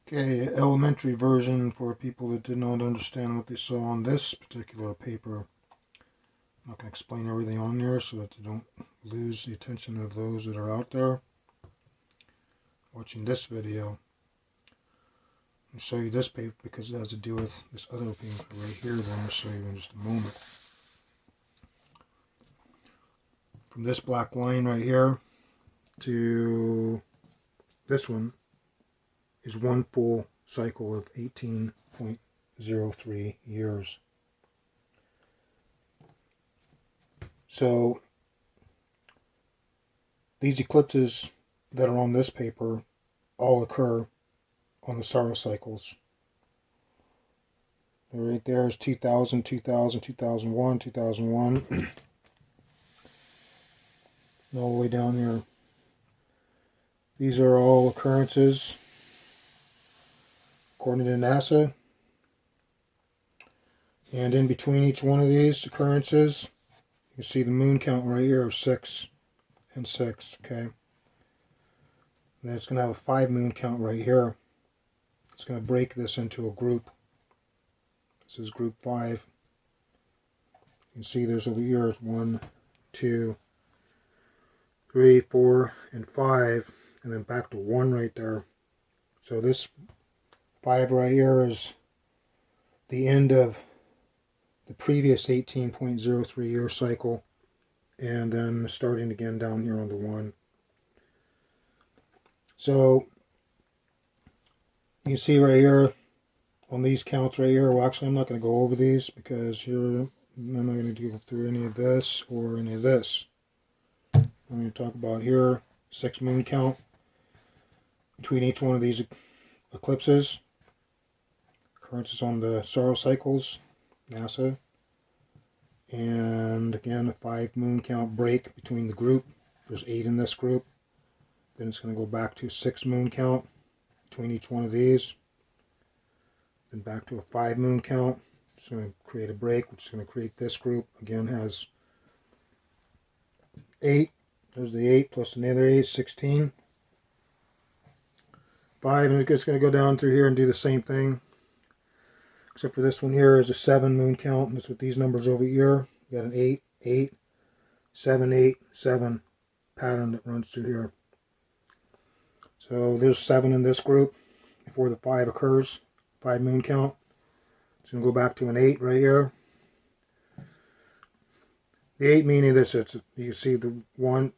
Okay, elementary version for people that did not understand what they saw on this particular paper. I'm not going to explain everything on there so that you don't lose the attention of those that are out there watching this video. I'll show you this paper because it has to do with this other paper right here that I'm going to show you in just a moment. From this black line right here to this one is one full cycle of 18.03 years. So these eclipses that are on this paper all occur on the Saros cycles. Right there is 2000, 2000, 2001, 2001, and all the way down here. These are all occurrences according to NASA. And in between each one of these occurrences, you see the moon count right here of 6 and 6, okay? And then it's going to have a 5 moon count right here. It's going to break this into a group. This is group 5. You can see there's over here 1, 2, 3, 4, and 5, and then back to 1 right there. So this 5 right here is the end of the previous 18.03 year cycle, and then starting again down here on the 1. So you can see right here on these counts right here. Well, actually, I'm not going to go over these because I'm not going to go through any of this or any of this. I'm going to talk about here 6 moon count between each one of these eclipses. Occurrences on the Saros cycles, NASA. And again, a 5 moon count break between the group. There's 8 in this group. Then it's going to go back to 6 moon count between each one of these. Then back to a 5 moon count. It's going to create a break, which is going to create this group. Again, has 8. There's the 8 plus another 8, 16. 5, and it's just going to go down through here and do the same thing. Except for this one here is a 7 moon count, and that's what these numbers over here. You got an 8, 8, 7, 8, 7 pattern that runs through here. So there's 7 in this group before the 5 occurs. 5 moon count. It's going to go back to an 8 right here. The 8 meaning this, you see the 1,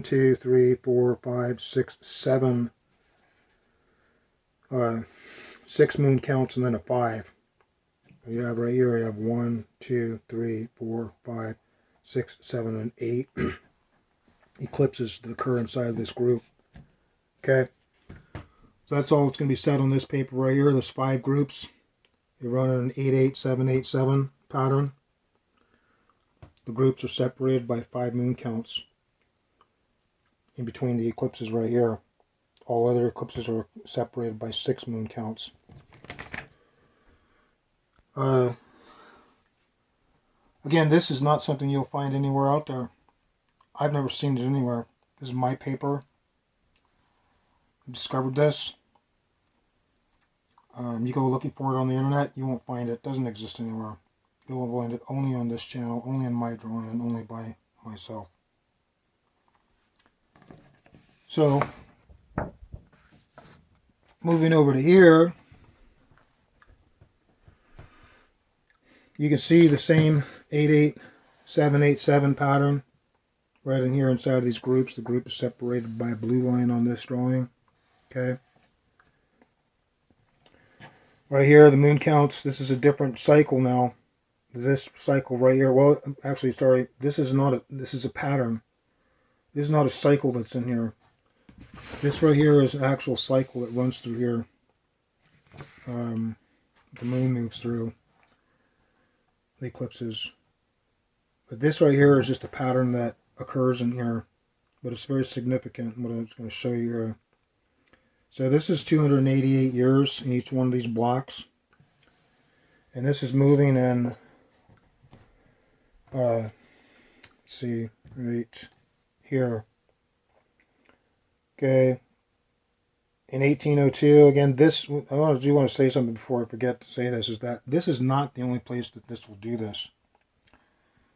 2, 3, 4, 5, 6, 7 6 moon counts and then a 5. You have right here, you have 1, 2, 3, 4, 5, 6, 7, and 8 eclipses that occur inside of this group. Okay, so that's all that's going to be said on this paper right here. There's 5 groups. You run an 8, 8, 7, 8, 7 pattern. The groups are separated by 5 moon counts in between the eclipses right here. All other eclipses are separated by 6 moon counts. Again, this is not something you'll find anywhere out there. I've never seen it anywhere. This is my paper. I discovered this. You go looking for it on the internet, you won't find it. It doesn't exist anywhere. You'll find it only on this channel, only in my drawing, and only by myself. So, moving over to here, you can see the same 8, 8, 7, 8, 7 pattern right in here inside of these groups. The group is separated by a blue line on this drawing. Okay. Right here, the moon counts. This is a different cycle now. This cycle right here. Well, actually, sorry. This is a pattern. This is not a cycle that's in here. This right here is an actual cycle that runs through here. The moon moves through the eclipses. But this right here is just a pattern that occurs in here. But it's very significant, what I'm going to show you here. So this is 288 years in each one of these blocks. And this is moving in, let's see, right here. Okay. in 1802, again, this, do want to say something before I forget to say this, is that this is not the only place that this will do this.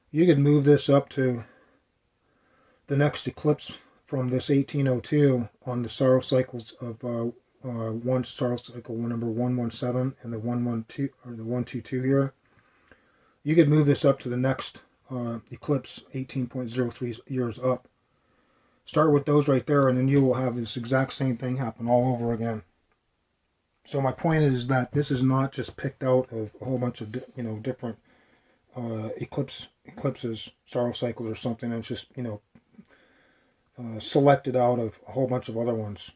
You could move this up to the next eclipse from this 1802 on the sorrow cycles of one sorrow cycle number 117 and the 112 or the 122 here. You could move this up to the next eclipse 18.03 years up. Start with those right there, and then you will have this exact same thing happen all over again. So my point is that this is not just picked out of a whole bunch of different eclipses, sorrow cycles or something. It's just selected out of a whole bunch of other ones.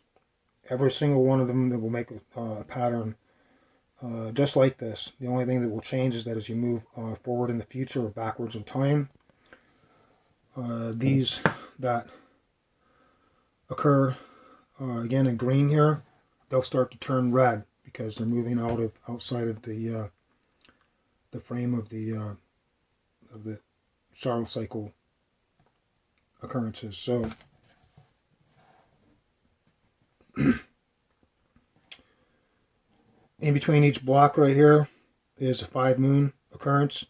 Every single one of them that will make a pattern just like this. The only thing that will change is that as you move forward in the future or backwards in time, these that occur again in green here, they'll start to turn red because they're moving outside of the frame of the sorrow cycle occurrences. So in between each block right here is a 5 moon occurrence.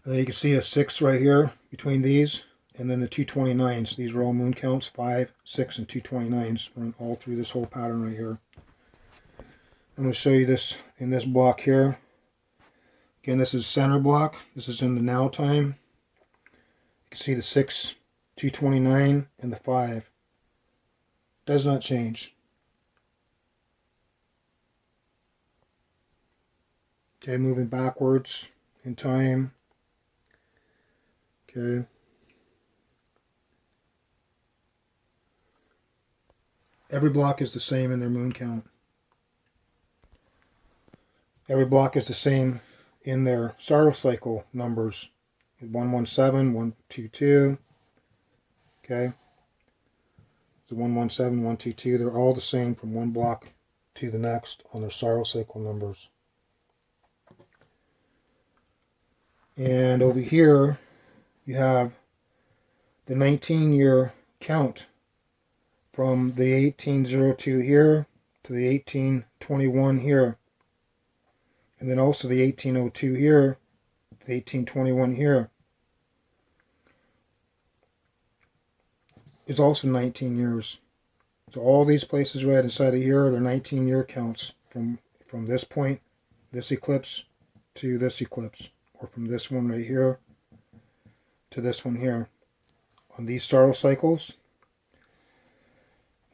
And then you can see a 6 right here between these, and then the 229s. These are all moon counts, 5, 6, and 229s run all through this whole pattern right here. I'm going to show you this in this block here. Again, this is center block. This is in the now time. You can see the 6, 229, and the 5. Does not change. Okay, moving backwards in time. Okay. Every block is the same in their moon count. Every block is the same in their sorrow cycle numbers. 117, 122. Okay. The 117, 122, they're all the same from one block to the next on their sorrow cycle numbers. And over here, you have the 19-year count from the 1802 here to the 1821 here. And then also the 1802 here to the 1821 here. Is also 19 years. So all these places right inside of here are their 19-year counts from this point, this eclipse, to this eclipse. Or from this one right here to this one here. On these sorrow cycles,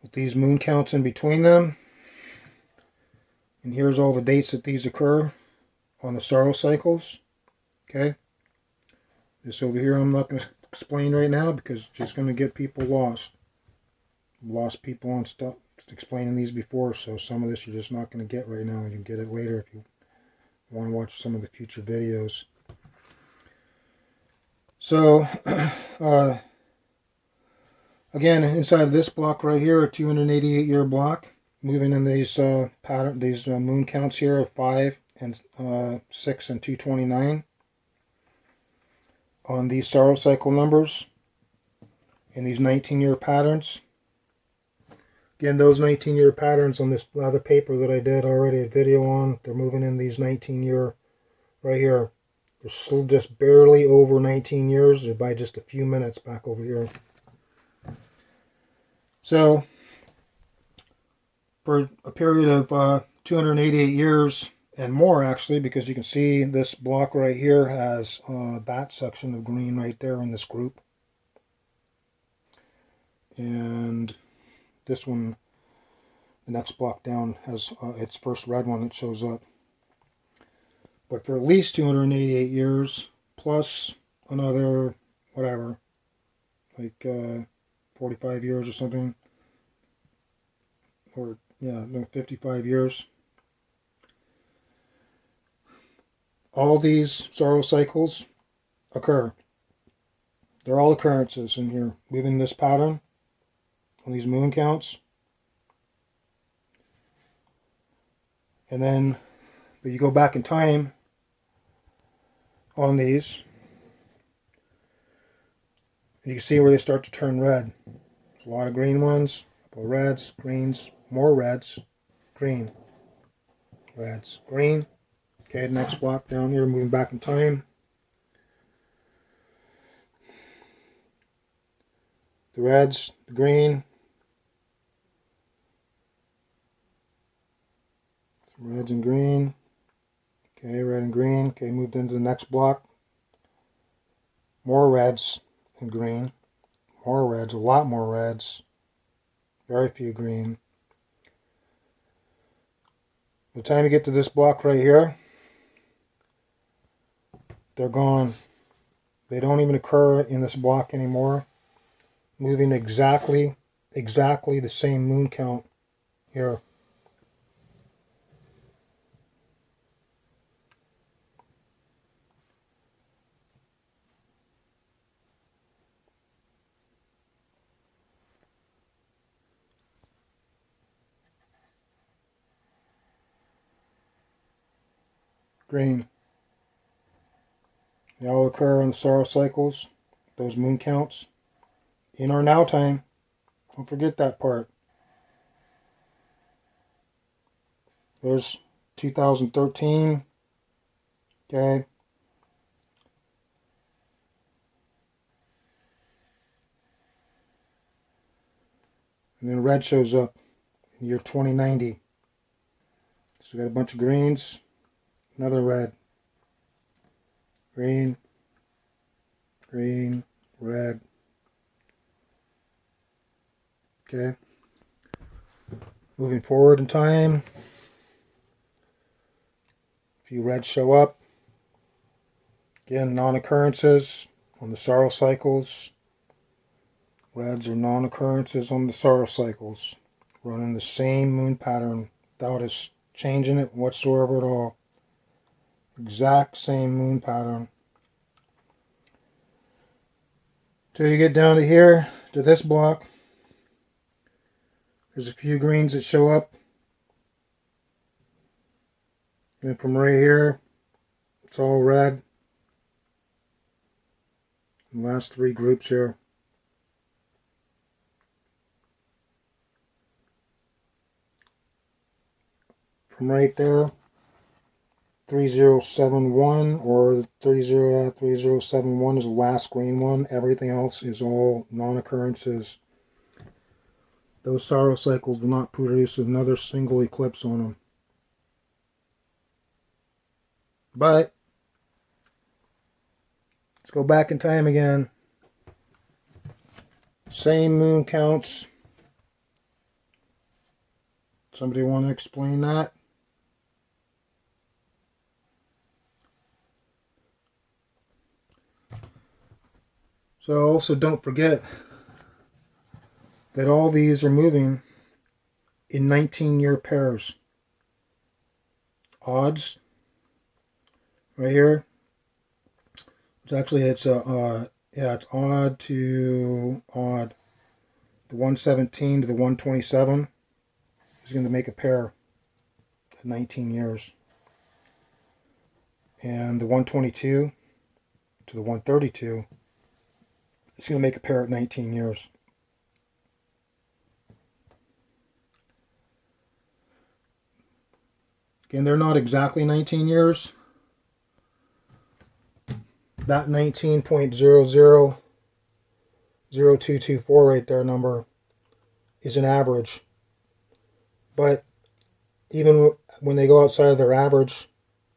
with these moon counts in between them. And here's all the dates that these occur on the sorrow cycles. Okay. This over here I'm not going to explain right now because it's just going to get people lost. I've lost people on stuff explaining these before, so some of this you're just not going to get right now. You can get it later if you want to watch some of the future videos. So again, inside of this block right here, a 288-year block, moving in these moon counts here of 5 and 6 and 229 on these sorrow cycle numbers in these 19-year patterns. Again, those 19-year patterns on this other paper that I did already a video on, they're moving in these 19-year right here. They're still just barely over 19 years. They're by just a few minutes back over here. So, for a period of 288 years and more, actually, because you can see this block right here has that section of green right there in this group. And this one, the next block down, has its first red one that shows up. But for at least 288 years, plus another, whatever, like 45 years or something, or, yeah, no, 55 years. All these sorrow cycles occur. They're all occurrences in here, moving this pattern on these moon counts. And then, but you go back in time on these, and you can see where they start to turn red. There's a lot of green ones, a couple of reds, greens, more reds, green, reds, green. Okay, next block down here, moving back in time. The reds, the green, some reds and green. Okay, red and green. Okay, moved into the next block. More reds and green. More reds, a lot more reds. Very few green. By the time you get to this block right here, they're gone. They don't even occur in this block anymore. Moving exactly the same moon count here. Green. They all occur in the solar cycles, those moon counts, in our now time. Don't forget that part. There's 2013. Okay. And then red shows up in the year 2090. So we got a bunch of greens, another red, green, green, red. Okay. Moving forward in time, a few reds show up. Again, non-occurrences on the solar cycles. Reds are non-occurrences on the solar cycles, running the same moon pattern without us changing it whatsoever at all. Exact same moon pattern. Till you get down to here, to this block. There's a few greens that show up. And from right here, it's all red. The last three groups here. From right there, 3071 or 3071 is the last green one. Everything else is all non-occurrences. Those solar cycles will not produce another single eclipse on them. But let's go back in time again. Same moon counts. Somebody want to explain that? So also don't forget that all these are moving in 19-year pairs. Odds right here. It's actually it's odd to odd. The 117 to the 127 is going to make a pair at 19 years. And the 122 to the 132 is going to make a pair at 19 years. Again, they're not exactly 19 years. That 19.000224 right there number is an average. But even when they go outside of their average,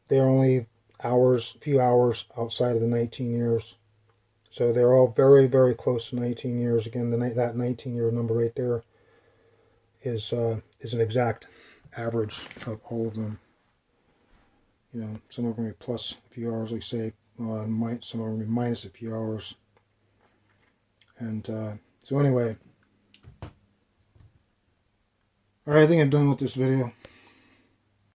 they're only hours, few hours outside of the 19 years. So they're all very, very close to 19 years. Again, that 19-year number right there is an exact average of all of them. You know, some of them are plus a few hours, like say, some of them are minus a few hours. And so anyway, all right, I think I'm done with this video.